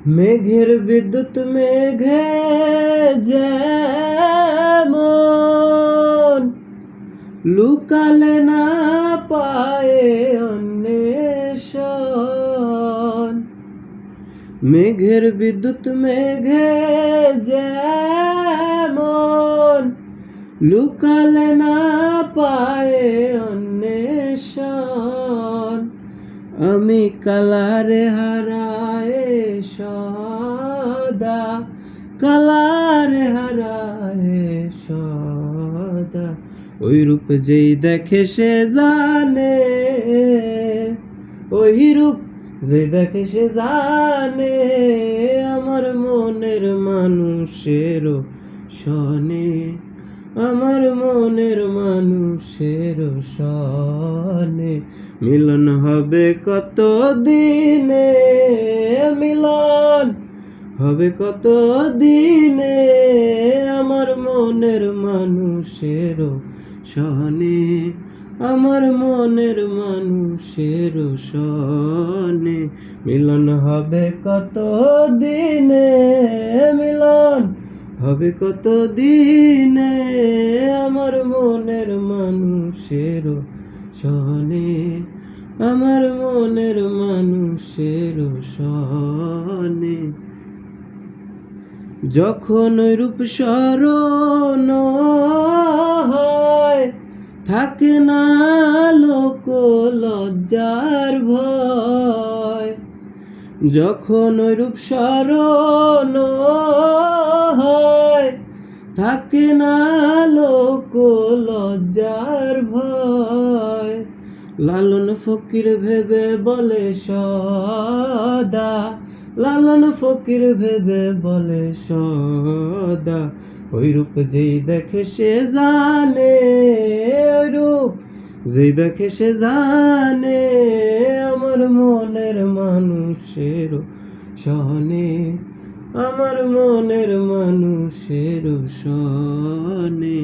মেঘের বিদ্যুৎ মেঘে যেমন লুকালে না পায়ে অন্বেষণ। মেঘের বিদ্যুৎ মেঘে যেমন লুকালে না পায়ে অন্বেষণ। আমি কালারে হারায়ে সদা, কালারে হারায়ে সদা। ওই রূপ যেই দেখে সে জানে, ওই রূপ যে দেখে সে জানে, আমার মনের মানুষেরও শনে, আমার মনের মানুষেরও শনে। মিলন হবে কত দিনে, মিলন হবে কত দিনে, আমার মনের মানুষেরও শনে, আমার মনের মানুষেরও শনে। মিলন হবে কত দিনে, মিলন হবে কত দিনে, আমার মনের মানুষেরও শনে, আমার মনের মানুষেরও শনে। যখন রূপ স্মরণ হয়, থাকে না লোক লজ্জার ভয়। যখন রূপ স্মরণ হয়, থাকে না লোক লজ্জার ভয়। লালন ফকির ভেবে বলে সদা, লালন ফকির ভেবে বলে সদা। ওই রূপ যেই দেখে সে জানে, ওই রূপ যেই দেখে সে জানে, আমার মনের মানুষেরও শনে, আমার মনের মানুষেরও শনে।